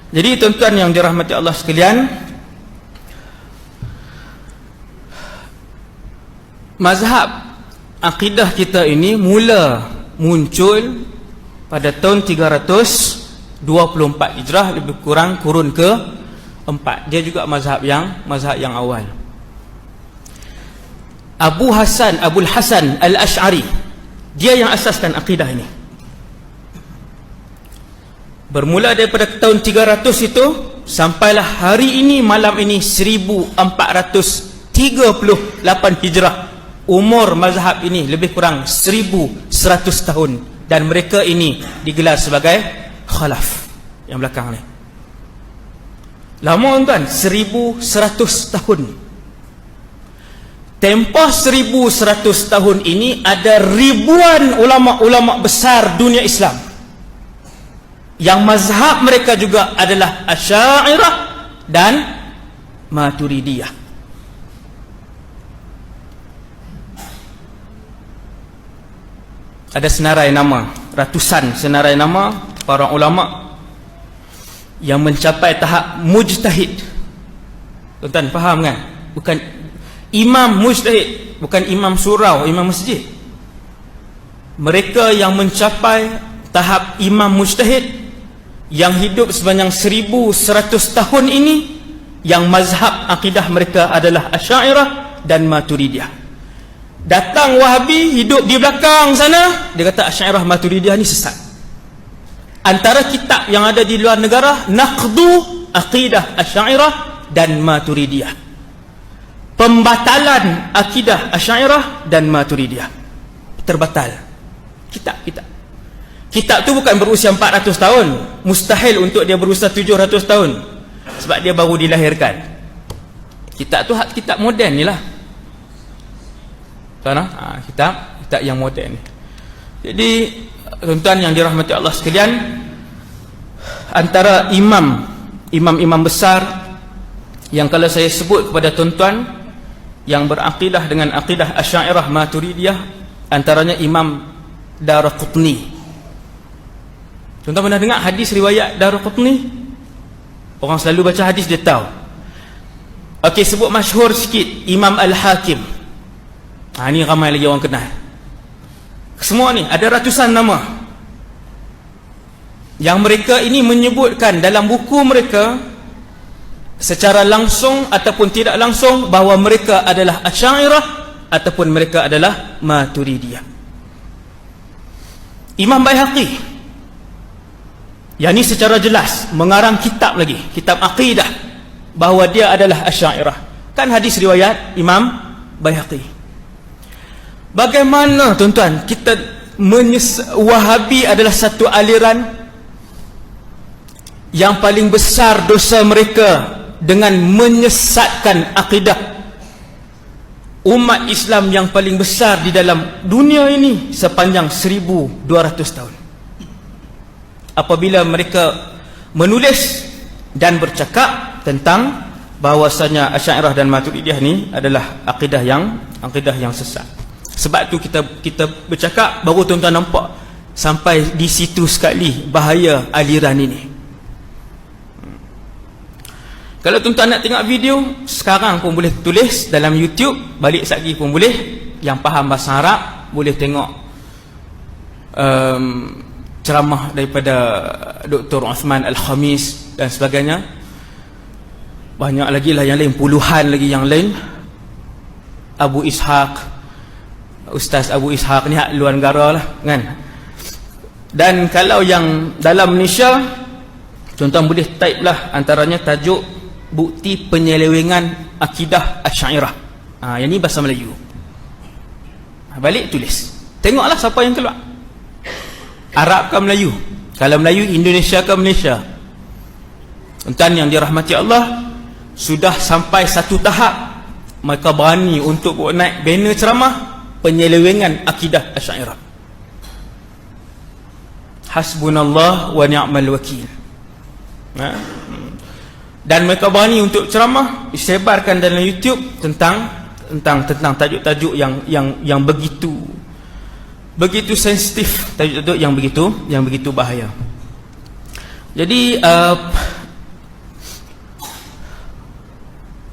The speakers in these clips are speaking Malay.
Jadi tuan-tuan yang dirahmati Allah sekalian, mazhab akidah kita ini mula muncul pada tahun 324 Hijrah, lebih kurang kurun ke-4. Dia juga mazhab yang awal. Abul Hasan Al-Ash'ari, dia yang asaskan akidah ini. Bermula daripada tahun 300 itu sampailah hari ini, malam ini 1438 Hijrah. Umur mazhab ini lebih kurang 1100 tahun, dan mereka ini digelar sebagai khalaf yang belakang ni. Lama kan, 1100 tahun. Tempoh 1100 tahun ini ada ribuan ulama-ulama besar dunia Islam yang mazhab mereka juga adalah Asy'ariyah dan Maturidiyah. Ada senarai nama, ratusan senarai nama para ulama yang mencapai tahap mujtahid. Tuan-tuan faham kan? Bukan imam mujtahid, bukan imam surau, imam masjid. Mereka yang mencapai tahap imam mujtahid, yang hidup sepanjang 1100 tahun ini, yang mazhab akidah mereka adalah Asy'ariyah dan Maturidiyah. Datang Wahabi hidup di belakang sana, dia kata Asy'ariyah Maturidiyah ni sesat. Antara kitab yang ada di luar negara, Naqdu Aqidah Asy'ariyah dan Maturidiyah, pembatalan akidah Asy'ariyah dan Maturidiyah, terbatal. Kitab tu bukan berusia 400 tahun, mustahil untuk dia berusia 700 tahun, sebab dia baru dilahirkan. Kitab tu kitab moden ni lah. Kitab yang moden ni. Jadi tuan-tuan yang dirahmati Allah sekalian, antara imam besar yang kalau saya sebut kepada tuan-tuan yang berakidah dengan akidah Asy'ariyah Maturidiyah, antaranya Imam Daraqutni. Tuan-tuan pernah dengar hadis riwayat Daraqutni? Orang selalu baca hadis, dia tahu. Okey, sebut masyhur sikit, Imam Al-Hakim. Ni ramai lagi orang kenal. Semua ni ada ratusan nama yang mereka ini menyebutkan dalam buku mereka secara langsung ataupun tidak langsung bahawa mereka adalah Asy'ariyah ataupun mereka adalah Maturidiyah. Imam Baihaqi, yang ni secara jelas mengarang kitab lagi, kitab akidah, bahawa dia adalah Asy'ariyah. Kan hadis riwayat Imam Baihaqi. Bagaimana tuan-tuan kita Wahabi adalah satu aliran yang paling besar dosa mereka dengan menyesatkan akidah umat Islam yang paling besar di dalam dunia ini sepanjang 1200 tahun. Apabila mereka menulis dan bercakap tentang bahawasanya Asy'ariyah dan Maturidiyah ni adalah akidah yang sesat. Sebab tu kita bercakap, baru tuan-tuan nampak sampai di situ sekali bahaya aliran ini. Kalau tuan-tuan nak tengok video, sekarang pun boleh tulis dalam YouTube, balik lagi pun boleh. Yang faham bahasa Arab boleh tengok ceramah daripada Dr. Uthman Al-Khamis dan sebagainya. Banyak lagi lah yang lain, puluhan lagi yang lain. Abu Ishaq, Ustaz Abu Ishaq ni hak luar negara lah kan. Dan kalau yang dalam Malaysia, tuan-tuan boleh type lah, antaranya tajuk Bukti Penyelewengan Akidah Asy'ariyah. Yang ni bahasa Melayu. Balik tulis, tengoklah siapa yang keluar, Arab ke Melayu. Kalau Melayu, Indonesia ke Malaysia. Tuan-tuan yang dirahmati Allah, sudah sampai satu tahap mereka berani untuk buat naik banner ceramah penyelewengan akidah Asy'ariyah. Hasbunallah wa ni'mal wakil. Dan mereka berani untuk ceramah, disebarkan dalam YouTube tentang tajuk-tajuk yang begitu sensitif, tajuk-tajuk yang begitu bahaya. Jadi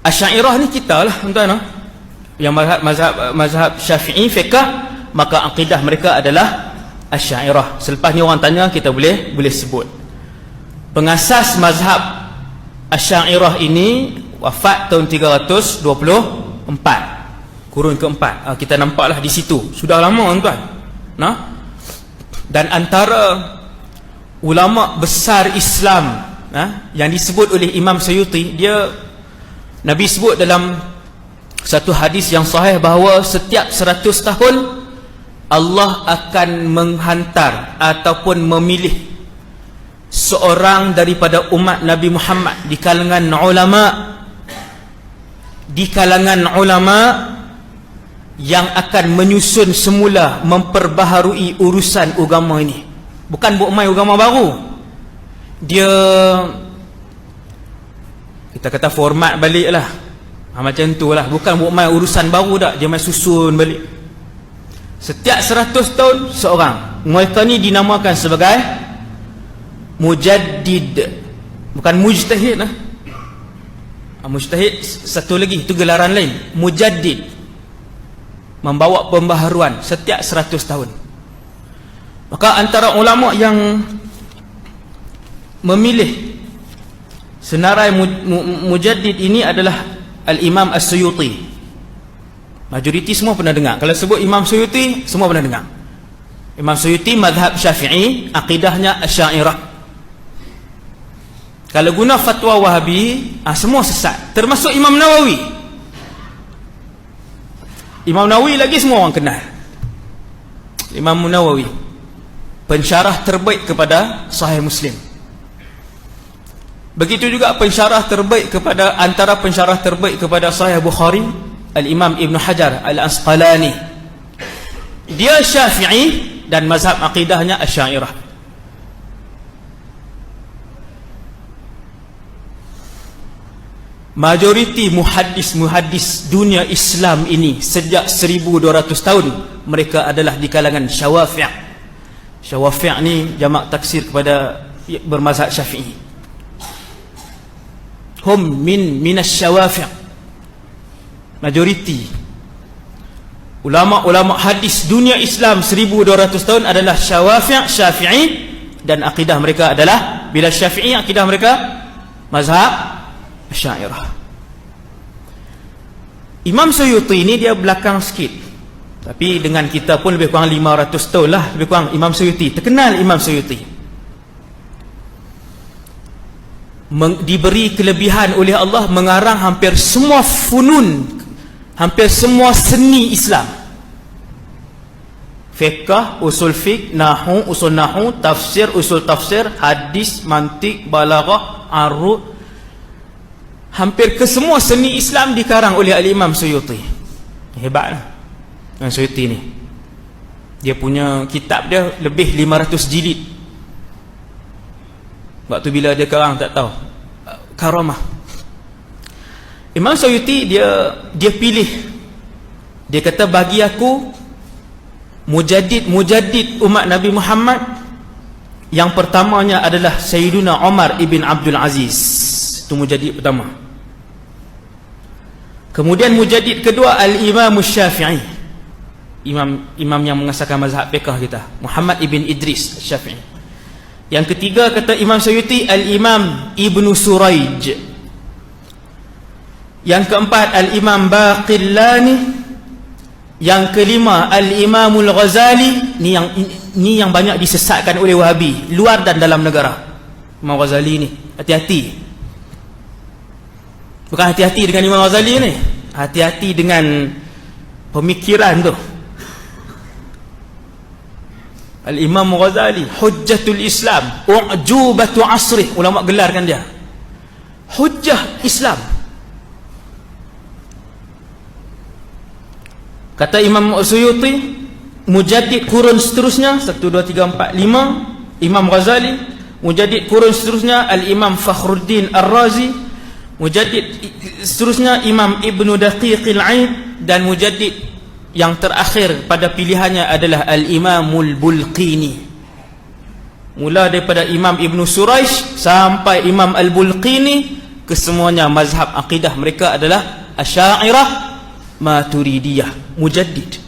Asy'ariyah ni kita lah tuan-tuan, yang mazhab Syafi'i fiqh, maka akidah mereka adalah Asy'ariyah. Selepas ni orang tanya, kita boleh sebut. Pengasas mazhab Asy'ariyah ini wafat tahun 324, kurun keempat. Kita nampaklah di situ, sudah lama tuan-tuan. Dan antara ulama besar Islam yang disebut oleh Imam Suyuti, Nabi sebut dalam satu hadis yang sahih bahawa setiap 100 tahun Allah akan menghantar ataupun memilih seorang daripada umat Nabi Muhammad di kalangan ulama yang akan menyusun semula, memperbaharui urusan agama ini. Bukan buat main agama baru, dia kita kata format balik lah, macam tu lah. Bukan buat main urusan baru dah, dia main susun balik. Setiap 100 tahun seorang. Mereka ni dinamakan sebagai mujaddid, bukan mujtahid lah. Mujtahid satu lagi, itu gelaran lain. Mujaddid, membawa pembaharuan setiap 100 tahun. Maka antara ulama yang memilih senarai mujaddid ini adalah Al-Imam As-Suyuti. Majoriti semua pernah dengar. Kalau sebut Imam Suyuti, semua pernah dengar. Imam Suyuti mazhab Syafi'i, akidahnya Asy'ariyah. Kalau guna fatwa Wahabi, semua sesat, termasuk Imam Nawawi. Imam Nawawi lagi semua orang kenal. Imam Nawawi, pensyarah terbaik kepada Sahih Muslim. Begitu juga pensyarah terbaik kepada, antara pensyarah terbaik kepada Sahih Bukhari, Al-Imam Ibn Hajar Al-Asqalani. Dia Syafi'i dan mazhab akidahnya Asy'ariyah. Majoriti muhaddis dunia Islam ini sejak 1200 tahun, mereka adalah di kalangan Syawafi'. Syawafi' ni jamak taksir kepada bermazhab Syafi'i. Hum minas Syawafi'. Majoriti ulama-ulama hadis dunia Islam 1200 tahun adalah Syafi'i, dan akidah mereka adalah, bila Syafi'i, akidah mereka mazhab Asy'ariyah. Imam Suyuti ini dia belakang sikit, tapi dengan kita pun lebih kurang 500 tahun lah, lebih kurang. Imam Suyuti, terkenal Imam Suyuti, diberi kelebihan oleh Allah mengarang hampir semua funun, hampir semua seni Islam. Fiqh, usul fiqh, nahu, usul nahu, tafsir, usul tafsir, hadis, mantik, balaghah, arud, hampir ke semua seni Islam dikarang oleh Al-Imam Suyuti. Hebatlah Imam Suyuti ni. Dia punya kitab dia lebih 500 jilid. Waktu bila dia karang tak tahu. Karamah. Imam Suyuti dia pilih, dia kata, bagi aku mujaddid umat Nabi Muhammad yang pertamanya adalah Sayyiduna Umar ibn Abdul Aziz. Itu mujaddid pertama. Kemudian mujaddid kedua Al-Imam Syafi'i, imam yang mengasaskan mazhab fiqh kita, Muhammad ibn Idris Syafi'i. Yang ketiga kata Imam Suyuti, Al-Imam Ibn Suraij. Yang keempat Al-Imam Baqillani. Yang kelima Al-Imamul Ghazali. Ni yang banyak disesatkan oleh Wahabi, luar dan dalam negara. Imam Ghazali ni, hati-hati. Bukan hati-hati dengan Imam Ghazali ni, hati-hati dengan pemikiran tu. Al-Imam Ghazali, Hujjatul Islam, U'jubatu Asrih, ulama gelarkan dia Hujjah Islam. Kata Imam Suyuti, mujaddid kurun seterusnya 1, 2, 3, 4, 5 Imam Ghazali. Mujaddid kurun seterusnya Al-Imam Fakhruddin Ar-Razi. Mujaddid seterusnya Imam Ibn Daqiqil Aid. Dan mujaddid yang terakhir pada pilihannya adalah Al-Imamul Bulqini. Mula daripada Imam Ibn Suraish sampai Imam Al-Bulqini, kesemuanya mazhab akidah mereka adalah Asy'ariyah Maturidiyah, mujaddid.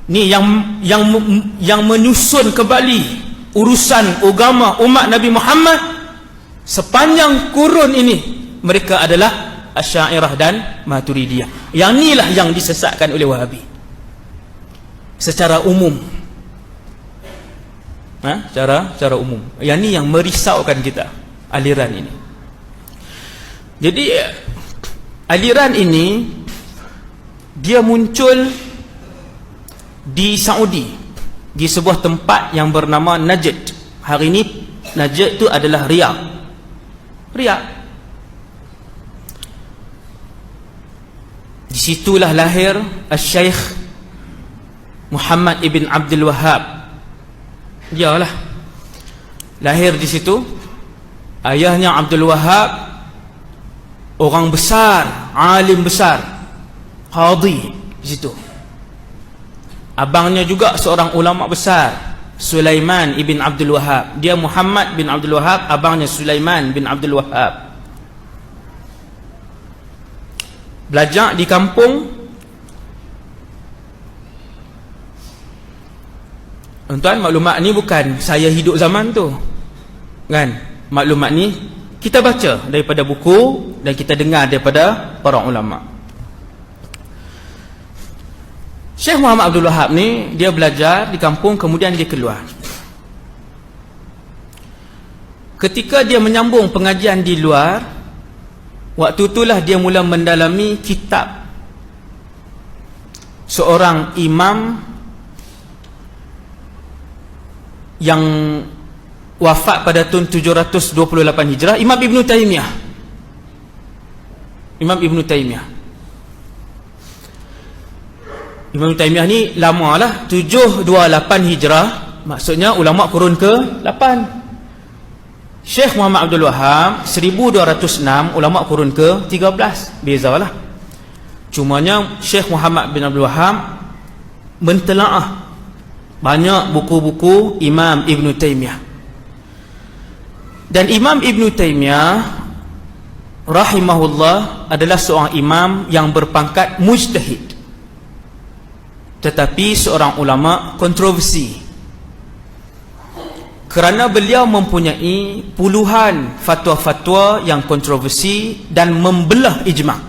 Ni yang menyusun kembali urusan agama umat Nabi Muhammad sepanjang kurun ini. Mereka adalah Asy'ariyah dan Maturidiyah. Yang inilah yang disesatkan oleh Wahabi secara umum. Secara umum. Yang ni yang merisaukan kita, aliran ini. Jadi aliran ini dia muncul di Saudi, di sebuah tempat yang bernama Najd. Hari ini Najd itu adalah Riyadh. Di situlah lahir Al-Syeikh Muhammad ibn Abdul Wahhab. Dialah lahir di situ. Ayahnya Abdul Wahhab orang besar, alim besar, qadhi di situ. Abangnya juga seorang ulama besar, Sulaiman ibn Abdul Wahhab. Dia Muhammad bin Abdul Wahhab, abangnya Sulaiman bin Abdul Wahhab. Belajar di kampung. Tuan, maklumat ni bukan saya hidup zaman tu, kan? Maklumat ni kita baca daripada buku dan kita dengar daripada para ulama. Syekh Muhammad Abdul Wahhab ni dia belajar di kampung, kemudian dia keluar. Ketika dia menyambung pengajian di luar, waktu itulah dia mula mendalami kitab seorang imam yang wafat pada tahun 728 Hijrah, Imam Ibn Taymiyah. Imam Ibn Taymiyah ni lama lah, 728 Hijrah, maksudnya ulama kurun ke-8. Syekh Muhammad Abdul Wahhab 1206, ulama kurun ke-13. Bezalah. Cumanya Syekh Muhammad bin Abdul Wahhab mentelaah banyak buku-buku Imam Ibn Taymiyah. Dan Imam Ibn Taymiyah rahimahullah adalah seorang imam yang berpangkat mujtahid, tetapi seorang ulama kontroversi, kerana beliau mempunyai puluhan fatwa-fatwa yang kontroversi dan membelah ijma',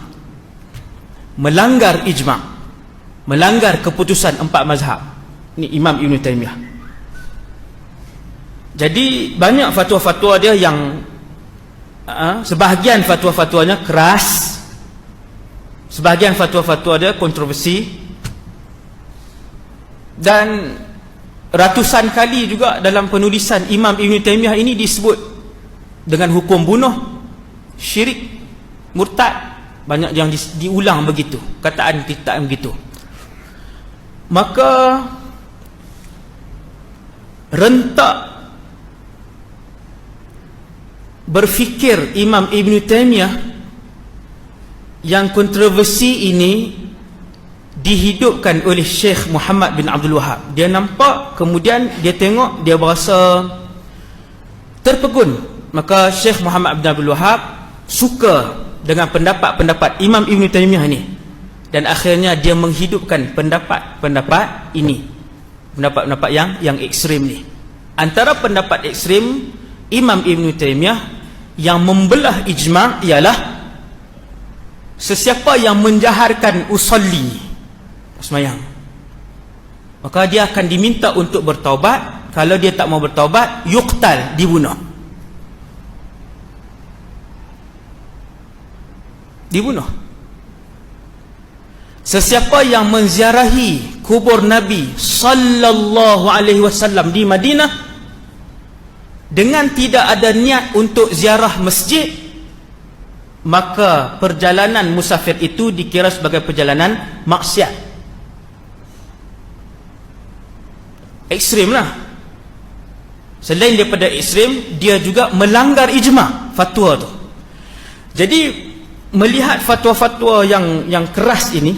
melanggar ijma', melanggar keputusan 4 mazhab. Ni Imam Ibn Taymiyah. Jadi banyak fatwa-fatwa dia yang sebahagian fatwa-fatwanya keras, sebahagian fatwa-fatwa dia kontroversi, dan ratusan kali juga dalam penulisan Imam Ibn Taymiyah ini disebut dengan hukum bunuh, syirik, murtad. Banyak yang diulang begitu, kataan begitu. Maka rentak berfikir Imam Ibn Taymiyah yang kontroversi ini dihidupkan oleh Syekh Muhammad bin Abdul Wahhab. Dia nampak, kemudian dia tengok, dia berasa terpegun. Maka Syekh Muhammad bin Abdul Wahhab suka dengan pendapat-pendapat Imam Ibn Taymiyah ini, dan akhirnya dia menghidupkan pendapat-pendapat ini, pendapat-pendapat yang ekstrim ni. Antara pendapat ekstrim Imam Ibn Taymiyah yang membelah ijma' ialah sesiapa yang menjaharkan usolli, sembahyang, maka dia akan diminta untuk bertaubat. Kalau dia tak mau bertaubat, yuqtal, dibunuh. Sesiapa yang menziarahi kubur Nabi sallallahu alaihi wasallam di Madinah dengan tidak ada niat untuk ziarah masjid, maka perjalanan musafir itu dikira sebagai perjalanan maksiat. Ekstrim lah. Selain daripada ekstrim, dia juga melanggar ijma' fatwa tu. Jadi melihat fatwa-fatwa yang keras ini,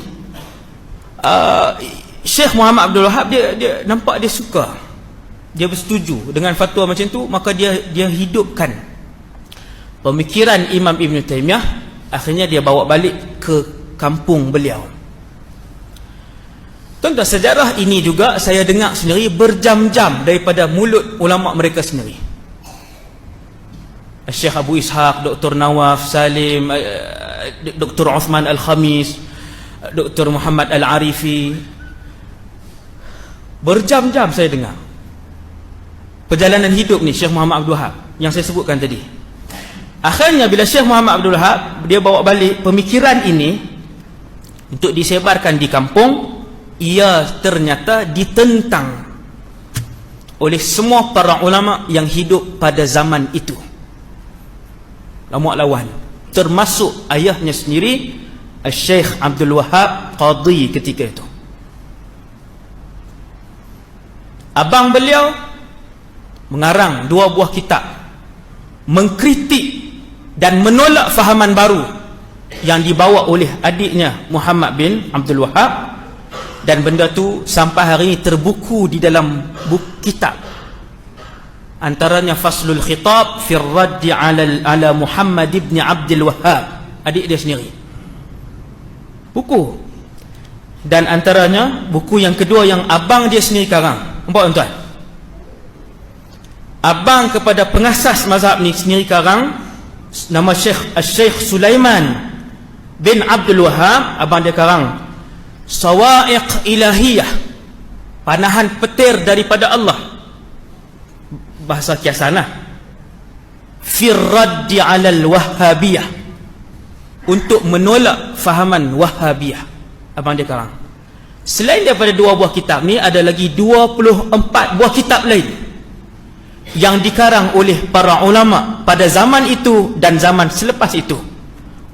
Syekh Muhammad Abdul Wahhab dia nampak, dia suka, dia bersetuju dengan fatwa macam tu. Maka dia hidupkan pemikiran Imam Ibn Taymiyah, akhirnya dia bawa balik ke kampung beliau. Tuan-tuan, sejarah ini juga saya dengar sendiri berjam-jam daripada mulut ulama mereka sendiri. Syekh Abu Ishaq, Dr. Nawaf Salim, Dr. Uthman Al-Khamis, Dr. Muhammad Al-Arifi. Berjam-jam saya dengar perjalanan hidup ni Syekh Muhammad Abdul Wahab yang saya sebutkan tadi. Akhirnya bila Syekh Muhammad Abdul Wahab dia bawa balik pemikiran ini untuk disebarkan di kampung, ia ternyata ditentang oleh semua para ulama yang hidup pada zaman itu. Ulama lawan, termasuk ayahnya sendiri, Syekh Abdul Wahab Qadhi ketika itu. Abang beliau mengarang 2 buah kitab mengkritik dan menolak fahaman baru yang dibawa oleh adiknya Muhammad bin Abdul Wahab, dan benda tu sampai hari ini terbuku di dalam buku kitab. Antaranya Faslul Khitab fi Raddi ala Muhammad ibn Abdul Wahab, adik dia sendiri. Buku. Dan antaranya buku yang kedua yang abang dia sendiri karang. Nampak tuan-tuan? Abang kepada pengasas mazhab ni sendiri karang, nama Syekh Sulaiman bin Abdul Wahab. Abang dia karang Sawa'iq Ilahiyah, panahan petir daripada Allah, bahasa kiasan lah, fi raddi alal wahhabiyah, untuk menolak fahaman wahhabiyah. Abang dia karang. Selain daripada 2 buah kitab ni, ada lagi 24 buah kitab lain yang dikarang oleh para ulama pada zaman itu dan zaman selepas itu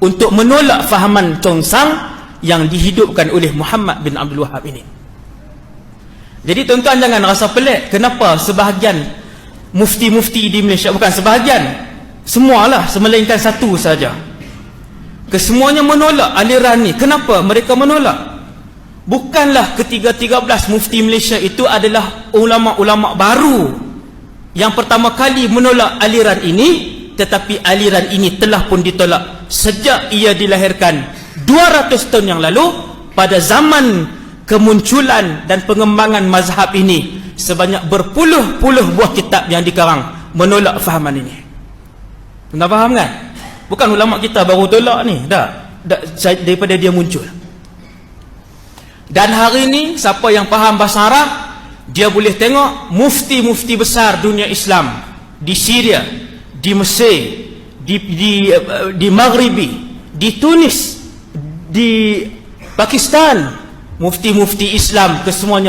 untuk menolak fahaman congsang yang dihidupkan oleh Muhammad bin Abdul Wahab ini. Jadi tuan-tuan jangan rasa pelik kenapa sebahagian mufti-mufti di Malaysia, bukan sebahagian, semualah, melainkan satu saja, kesemuanya menolak aliran ni. Kenapa mereka menolak? Bukanlah ketiga-13 mufti Malaysia itu adalah ulama-ulama baru yang pertama kali menolak aliran ini, tetapi aliran ini telah pun ditolak sejak ia dilahirkan 200 tahun yang lalu. Pada zaman kemunculan dan pengembangan mazhab ini, sebanyak berpuluh-puluh buah kitab yang dikarang menolak fahaman ini. Anda faham kan? Bukan ulama kita baru tolak ni, dah daripada dia muncul. Dan hari ini siapa yang faham bahasa Arab, dia boleh tengok mufti-mufti besar dunia Islam di Syria, di Mesir, di Maghribi, di Tunis, di Pakistan, mufti-mufti Islam kesemuanya